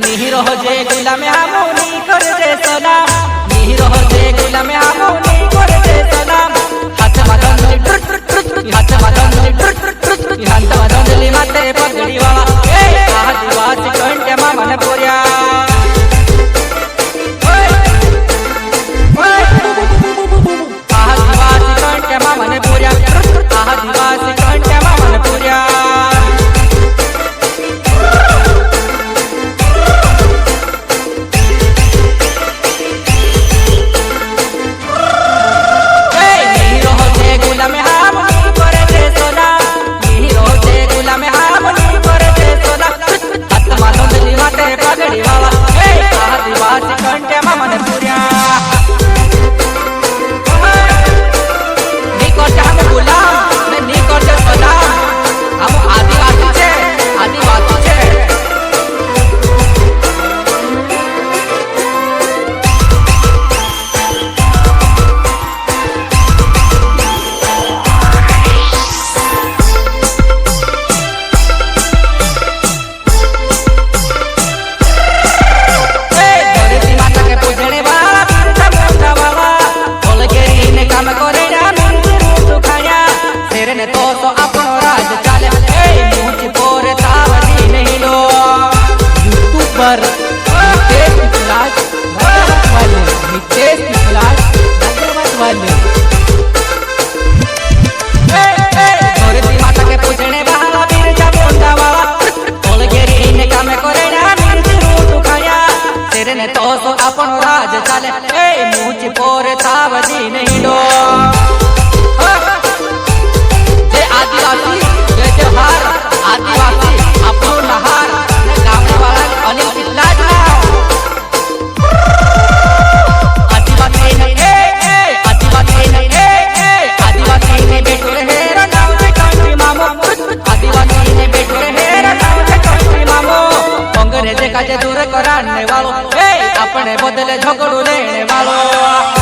Nero जे गुलाम हमो नी कर दे सलाम नीरो जे गुलाम हमो नी कर दे सलाम हाथ मादन हाथ मादन माते पगड़ी वाला ए आदिवासी कंटे मामन पोरिया आदिवासी कंटे मामन पोरिया आदिवासी कंटे मामन पोरिया अपन राज चले ए मुझ पोर तावदी नहीं लो जे आदिवासी जे जहार आदिवासी अपनो नहार गाँव वाला अनिल पिल्लाज आदिवासी नहीं आदिवासी नहीं आदिवासी ने बेटो रहे गाँव से कंट्री मामो आदिवासी ने बेटो रहे गाँव से कंट्री मामो अंग्रेज का जे दूर कराने वालों अपने बदले झगड़ू लेने वालों